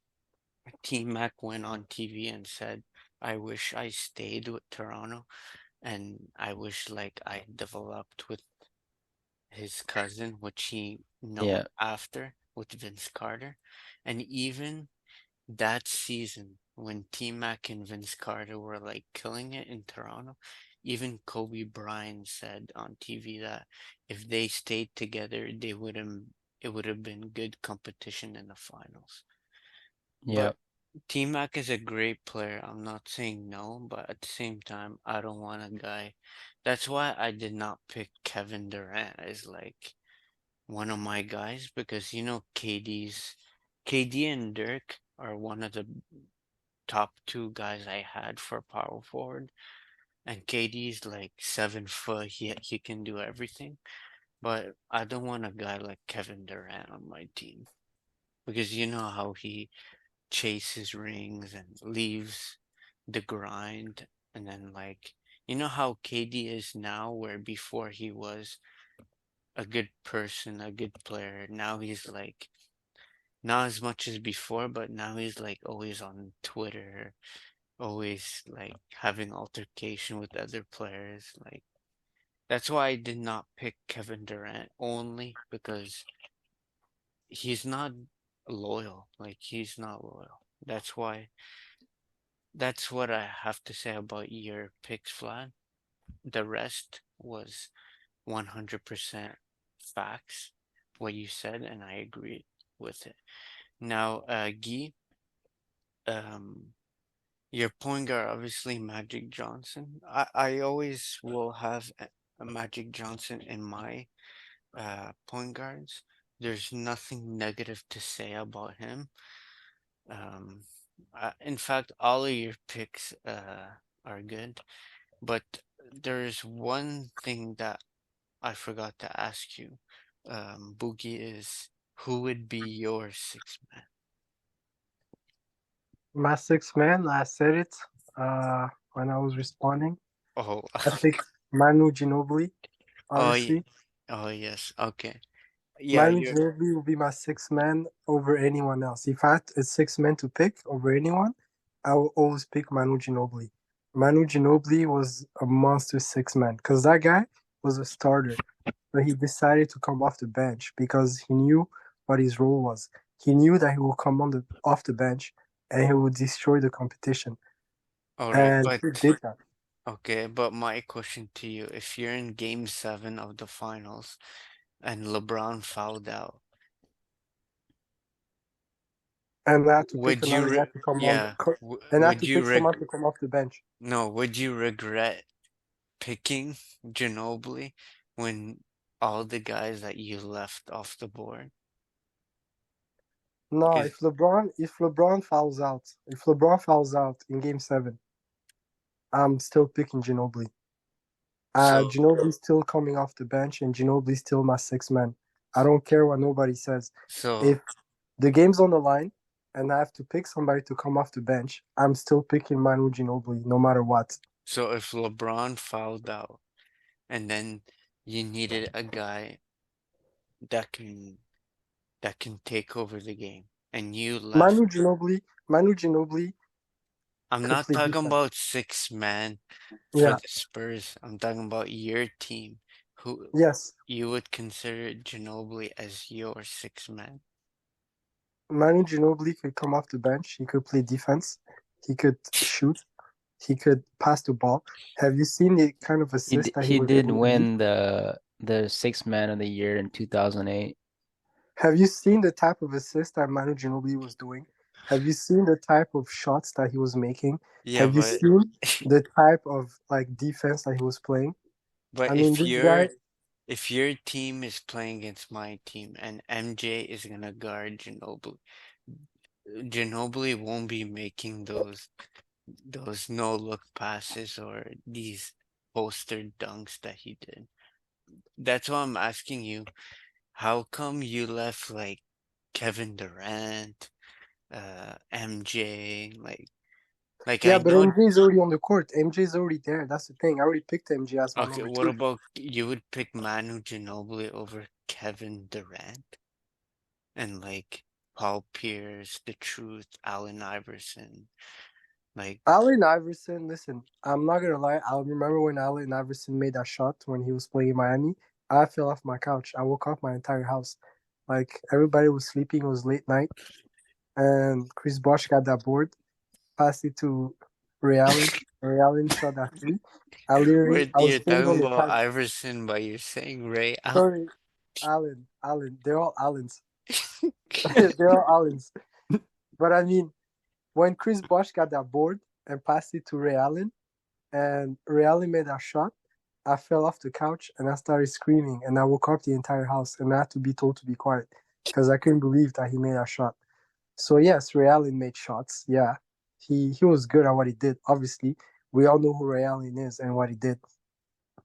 T-Mac went on TV and said, I wish I stayed with Toronto, and I wish like I developed with his cousin, which he known Yeah, after with Vince Carter. And even that season when T-Mac and Vince Carter were like killing it in Toronto, even Kobe Bryant said on TV that if they stayed together, they wouldn't it would have been good competition in the finals. yeah. But T-Mac is a great player. I'm not saying no, but at the same time, I don't want a guy. That's why I did not pick Kevin Durant as like one of my guys because you know KD and Dirk are one of the top two guys I had for power forward, and KD's like 7 foot. He can do everything, but I don't want a guy like Kevin Durant on my team because you know how he chases rings and leaves the grind, and then like you know how KD is now, where before he was a good person, a good player. Now he's like not as much as before, but now he's like always on Twitter, always like having altercation with other players. Like that's why I did not pick Kevin Durant only because he's not loyal. Like he's not loyal. That's what I have to say about your picks, Vlad. The rest was 100% facts, what you said, and I agree with it. Now, Guy, um, your point guard, obviously Magic Johnson. I always will have a Magic Johnson in my point guards. There's nothing negative to say about him. Um, in fact, all of your picks are good, but there's one thing that I forgot to ask you. Boogie is who would be your sixth man? My sixth man, I said it when I was responding. Oh, I picked Manu Ginobili, oh, obviously. oh yes. Okay. Yeah, Manu you're. Ginobili will be my sixth man over anyone else. If I had a sixth man to pick over anyone, I will always pick Manu Ginobili. Manu Ginobili was a monster six man because that guy was a starter, but he decided to come off the bench because he knew what his role was. He knew that he would come on the off the bench and he would destroy the competition, All right, and but he did that. okay, but my question to you, if you're in game seven of the finals and LeBron fouled out, And I had to pick would you another guy to come on, yeah, and I had to pick someone to come off the bench. no, would you regret picking Ginobili when all the guys that you left off the board? No, Because if LeBron fouls out in Game Seven, I'm still picking Ginobili. so Ginobili's still coming off the bench, and Ginobili's still my sixth man. I don't care what nobody says. so If the game's on the line and I have to pick somebody to come off the bench, I'm still picking Manu Ginobili, no matter what. so if LeBron fouled out and then you needed a guy that can take over the game and you left. Manu Ginobili I'm could not play talking defense. about six man for Yeah, the Spurs. I'm talking about your team. Who yes. you would consider Ginobili as your six man? Manu Ginobili could come off the bench. He could play defense. He could shoot. He could pass the ball. Have you seen the kind of assist that he He was did able to give? win the sixth man of the year in 2008. Have you seen the type of assist that Manu Ginobili was doing? Have you seen the type of shots that he was making? Yeah, Have you but seen the type of like defense that he was playing? but I mean, if this guy. your team is playing against my team and MJ is gonna guard Ginobili won't be making those no look passes or these poster dunks that he did. That's why I'm asking you, how come you left like Kevin Durant, MJ, like Yeah, I but know. MJ is already on the court. MJ is already there. That's the thing. I already picked MJ as my Okay, number what two. about you would pick Manu Ginobili over Kevin Durant and like Paul Pierce, The Truth, Allen Iverson, like Allen Iverson, listen, I'm not gonna lie. I remember when Allen Iverson made that shot when he was playing in Miami. I fell off my couch. I woke up my entire house. Like everybody was sleeping. It was late night, and Chris Bosh got that board, passed it to Ray Allen. Ray Allen shot that three. wait, I was you're sitting on talking the about couch. Iverson, but you're saying Ray Allen. Sorry, Allen. They're all Allens. They're all Allens. But I mean, when Chris Bosh got that board and passed it to Ray Allen, and Ray Allen made that shot, I fell off the couch and I started screaming, and I woke up the entire house, and I had to be told to be quiet because I couldn't believe that he made that shot. So yes, Ray Allen made shots. Yeah, he was good at what he did. Obviously, we all know who Ray Allen is and what he did.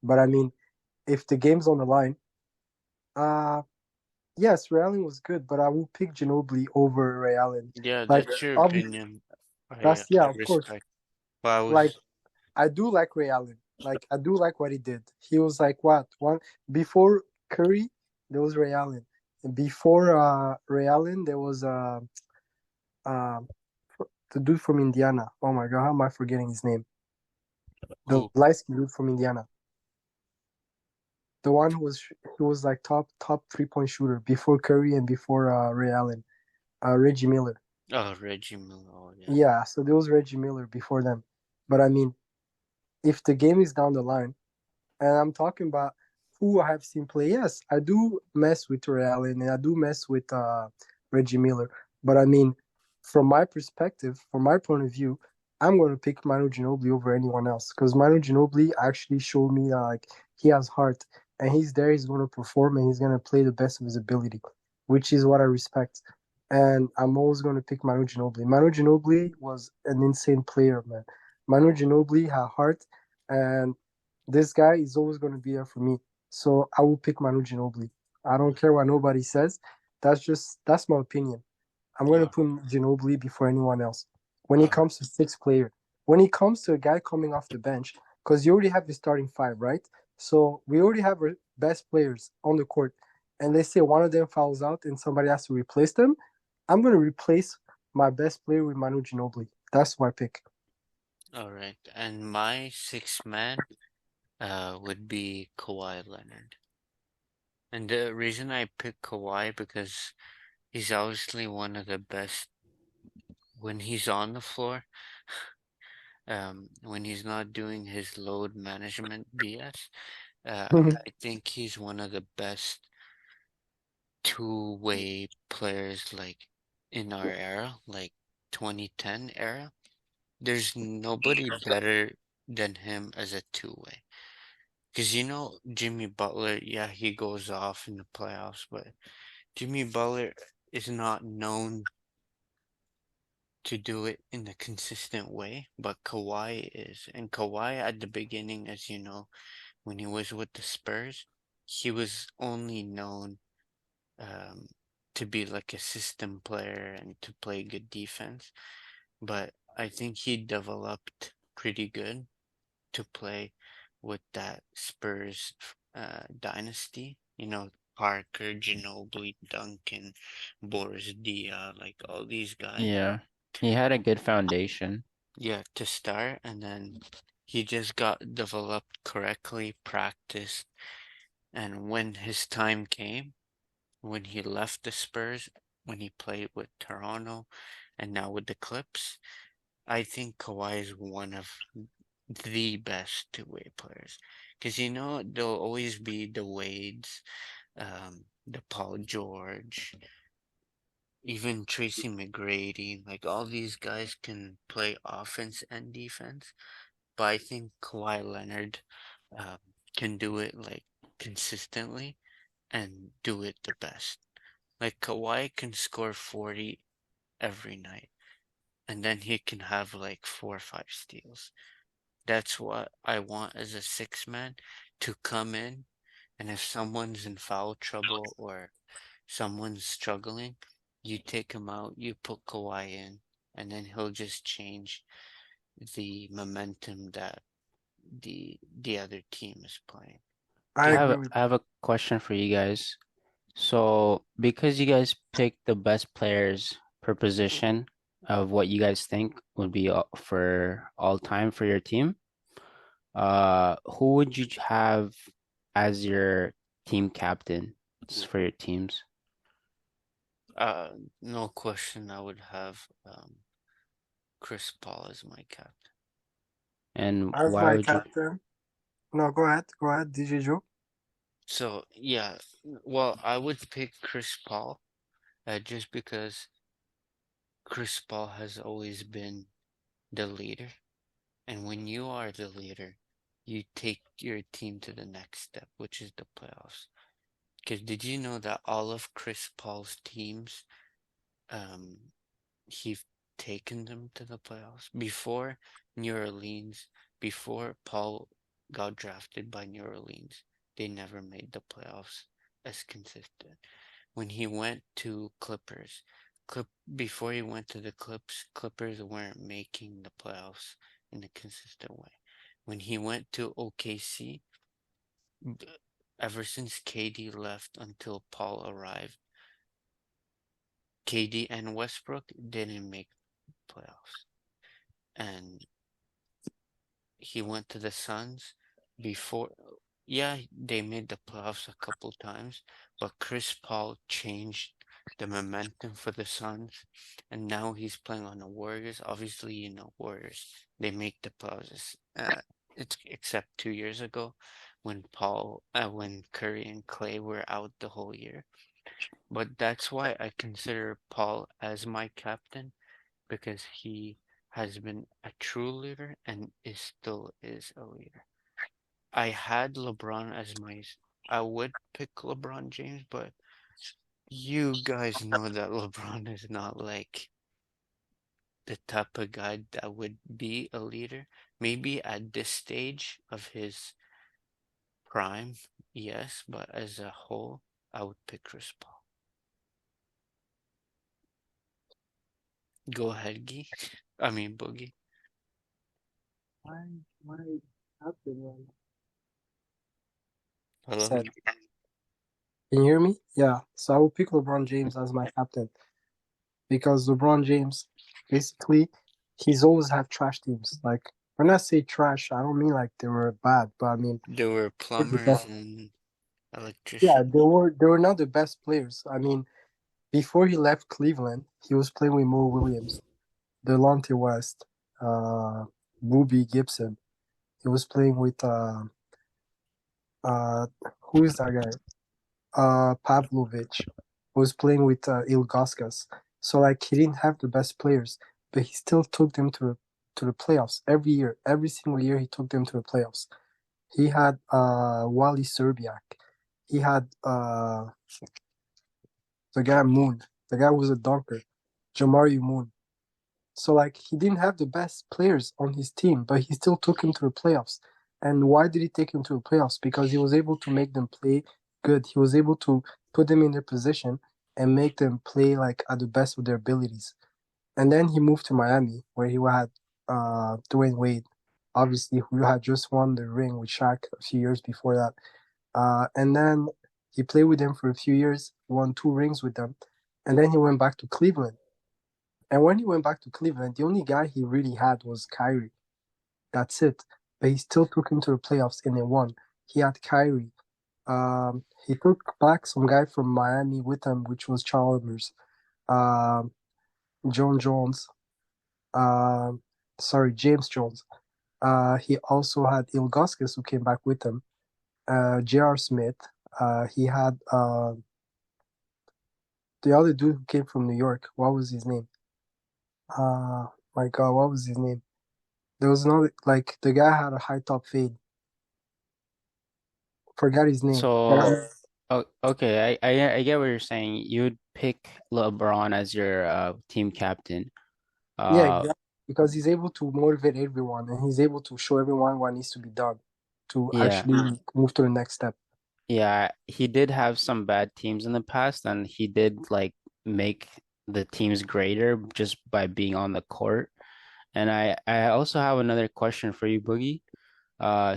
But I mean, if the game's on the line, uh yes, Ray Allen was good, but I will pick Ginobili over Ray Allen. Yeah, Like that's your obviously, opinion. I that's yeah, I of course. respect. But I Like was I do like Ray Allen. Like I do like what he did. He was like what one before Curry, there was Ray Allen. And before Ray Allen, there was uh, the dude from Indiana. Oh my god, how am I forgetting his name? The who? light skinned dude from Indiana. The one who was like top 3 point shooter before Curry and before Ray Allen. Reggie Miller. Oh, Reggie Miller. Oh, yeah. Yeah, so there was Reggie Miller before them. But I mean, if the game is down the line, and I'm talking about who I have seen play. Yes, I do mess with Ray Allen and I do mess with Reggie Miller. But I mean, from my perspective, from my point of view, I'm going to pick Manu Ginobili over anyone else because Manu Ginobili actually showed me that like he has heart and he's there. He's going to perform and he's going to play the best of his ability, which is what I respect. And I'm always going to pick Manu Ginobili. Manu Ginobili was an insane player, man. Manu Ginobili had heart, and this guy is always going to be there for me. So I will pick Manu Ginobili. I don't care what nobody says. That's my opinion. I'm going to Oh, put Ginobili before anyone else. When it oh, comes to sixth player, when it comes to a guy coming off the bench, because you already have your starting five, right? So we already have our best players on the court, and let's say one of them fouls out and somebody has to replace them. I'm going to replace my best player with Manu Ginobili. That's my pick. all right. And my sixth man would be Kawhi Leonard. And the reason I picked Kawhi because he's obviously one of the best when he's on the floor. When he's not doing his load management BS. I think he's one of the best two-way players like in our era, like 2010 era. There's nobody better than him as a two-way. Because Jimmy Butler, yeah, he goes off in the playoffs, but Jimmy Butler is not known to do it in a consistent way, but Kawhi is. And Kawhi at the beginning, as you know, when he was with the Spurs, he was only known um, to be like a system player and to play good defense. But I think he developed pretty good to play with that Spurs dynasty. Parker, Ginobili, Duncan, Boris Dia, like all these guys. Yeah, he had a good foundation. Yeah, to start, and then he just got developed correctly, practiced, and when his time came, when he left the Spurs, when he played with Toronto, and now with the Clips, I think Kawhi is one of the best two-way players. Because there'll always be the Wades, the Paul George, even Tracy McGrady. Like all these guys can play offense and defense. But I think Kawhi Leonard um, can do it like consistently and do it the best. Like Kawhi can score 40 every night, and then he can have like 4 or 5 steals. That's what I want as a six man to come in, and if someone's in foul trouble or someone's struggling, you take him out, you put Kawhi in, and then he'll just change the momentum that the other team is playing. I I 'Cause- agree have with I have a question for you guys. So, because you guys picked the best players per position of what you guys think would be for all time for your team, who would you have as your team captain for your teams? no question, I would have Chris Paul as my captain. And as why my would you? captain. No, go ahead. Go ahead, DJ Joe. So yeah, well, I would pick Chris Paul, just because Chris Paul has always been the leader, and when you are the leader, you take your team to the next step, which is the playoffs. Because did you know that all of Chris Paul's teams, um, he've taken them to the playoffs before New Orleans, before Paul got drafted by New Orleans, they never made the playoffs as consistent. When he went to Clippers, before he went to the Clippers weren't making the playoffs in a consistent way. When he went to OKC, ever since KD left until Paul arrived, KD and Westbrook didn't make playoffs. And he went to the Suns before. Yeah, they made the playoffs a couple times, but Chris Paul changed the momentum for the Suns, and now he's playing on the Warriors. Obviously, Warriors, they make the playoffs. It's except 2 years ago when Curry and Clay were out the whole year. But that's why I consider Paul as my captain, because he has been a true leader and still is a leader. I had LeBron as I would pick LeBron James, but you guys know that LeBron is not like the type of guy that would be a leader. Maybe at this stage of his prime, yes, but as a whole, I would pick Chris Paul. Go ahead, Gee. I mean, Boogie. My captain Hello? said, can you hear me? Yeah. So I will pick LeBron James as my captain because LeBron James, basically, he's always had trash teams. Like when I say trash, I don't mean like they were bad, but I mean There were the plumbers best. and Yeah, electricians. they were not the best players. I mean, before he left Cleveland, he was playing with Mo Williams, Delonte West, uh, Booby Gibson. He was playing with uh, who is that guy? Pavlovich was playing with Ilgauskas. So like he didn't have the best players, but he still took them to the playoffs every year. Every single year he took them to the playoffs. He had Wally Serbiak. He had the guy Moon. The guy was a dunker, Jamari Moon. So like he didn't have the best players on his team, but he still took him to the playoffs. And why did he take him to the playoffs? Because he was able to make them play good. He was able to put them in their position and make them play like at the best of their abilities. And then he moved to Miami, where he had Dwayne Wade, obviously, who had just won the ring with Shaq a few years before that. And then he played with them for a few years, won 2 rings with them, and then he went back to Cleveland. And when he went back to Cleveland, the only guy he really had was Kyrie. That's it. But he still took him to the playoffs and they won. He had Kyrie. He took back some guy from Miami with him, which was Chalmers, um, John Jones, um, sorry, James Jones. He also had Ilgauskas who came back with him. J.R. Smith. He had the other dude who came from New York. What was his name? My God, what was his name? There was another, like, the guy had a high top fade. Forgot his name. So, oh, okay, I get what you're saying. You'd pick LeBron as your team captain. Yeah, Uh, exactly. Because he's able to motivate everyone and he's able to show everyone what needs to be done to yeah, actually move to the next step. yeah, he did have some bad teams in the past, and he did like make the teams greater just by being on the court. And I also have another question for you, Boogie.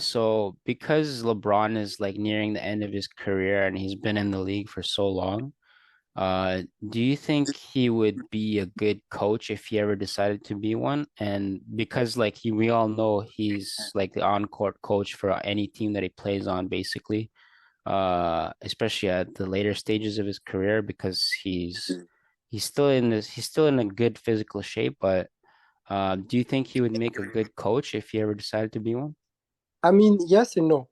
So because LeBron is like nearing the end of his career and he's been in the league for so long, do you think he would be a good coach if he ever decided to be one? And because like we all know he's like the on-court coach for any team that he plays on, basically, especially at the later stages of his career, because he's still in a good physical shape, but do you think he would make a good coach if he ever decided to be one? I mean, yes and no.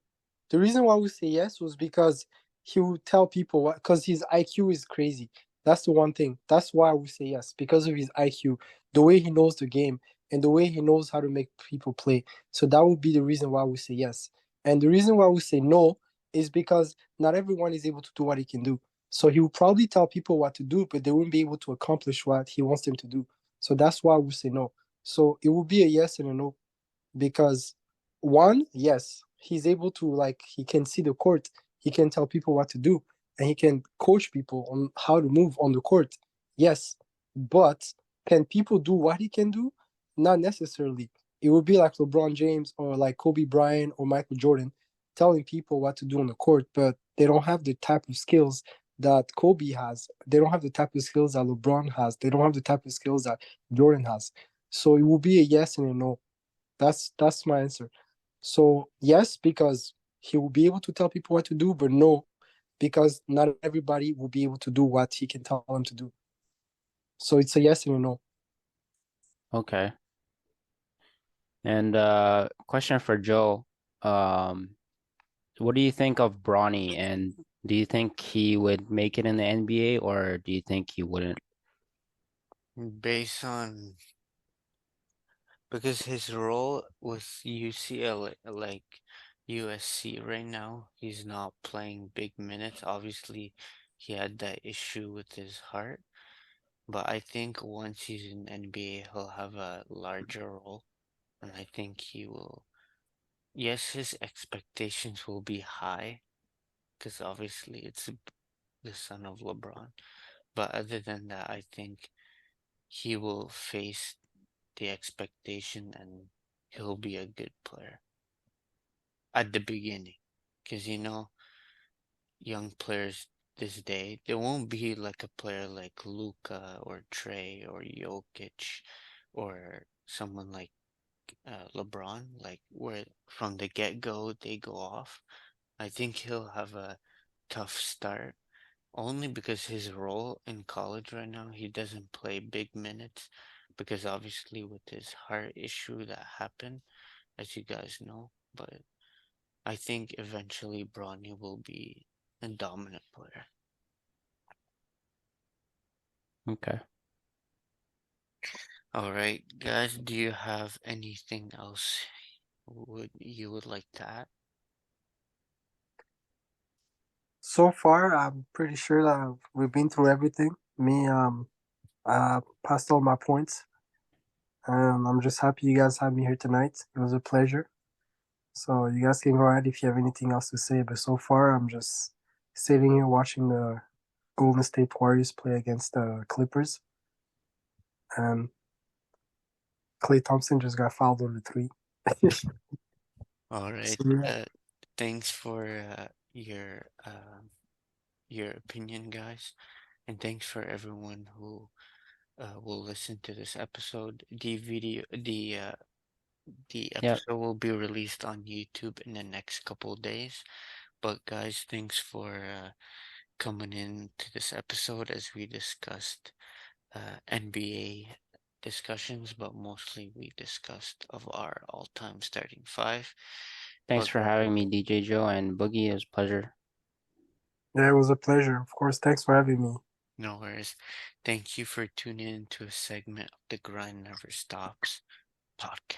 The reason why we say yes was because he would tell people what, because his IQ is crazy. That's the one thing. That's why we say yes, because of his IQ, the way he knows the game, and the way he knows how to make people play. So that would be the reason why we say yes. And the reason why we say no is because not everyone is able to do what he can do. So he will probably tell people what to do, but they won't be able to accomplish what he wants them to do. So that's why we say no. So it will be a yes and a no because one, yes, he's able to, like, he can see the court, he can tell people what to do, and he can coach people on how to move on the court. Yes, but can people do what he can do? Not necessarily. It would be like LeBron James or like Kobe Bryant or Michael Jordan telling people what to do on the court, but they don't have the type of skills that Kobe has. They don't have the type of skills that LeBron has. They don't have the type of skills that Jordan has. So it will be a yes and a no. That's my answer. So yes, because he will be able to tell people what to do, but no, because not everybody will be able to do what he can tell them to do. So it's a yes and a no. Okay. And question for Joe. Um, what do you think of Bronny, and do you think he would make it in the NBA, or do you think he wouldn't? Based on because his role with UCLA, like USC right now, he's not playing big minutes. Obviously, he had that issue with his heart, but I think once he's in NBA, he'll have a larger role, and I think he will. Yes, his expectations will be high because obviously it's the son of LeBron. But other than that, I think he will face the expectation and he'll be a good player at the beginning. Because, young players this day, there won't be like a player like Luka or Trey or Jokic or someone like LeBron, like where from the get-go they go off. I think he'll have a tough start only because his role in college right now, he doesn't play big minutes because obviously with his heart issue that happened, as you guys know. But I think eventually Bronny will be a dominant player. Okay. All right, guys, do you have anything else would like to add? So far, I'm pretty sure that we've been through everything. Me, passed all my points. I'm just happy you guys had me here tonight. It was a pleasure. So you guys can go ahead if you have anything else to say. But so far, I'm just sitting here watching the Golden State Warriors play against the Clippers, and Clay Thompson just got fouled on the three. All right. So yeah. Thanks for your opinion, guys, and thanks for everyone who will listen to this episode. The Yep. episode will be released on YouTube in the next couple of days. But guys, thanks for coming in to this episode as we discussed NBA discussions, but mostly we discussed of our all-time starting five. Thanks But for having me, DJ Joe and Boogie. It was a pleasure. Yeah, it was a pleasure. Of course, thanks for having me. no worries. Thank you for tuning in to a segment of the Grind Never Stops podcast.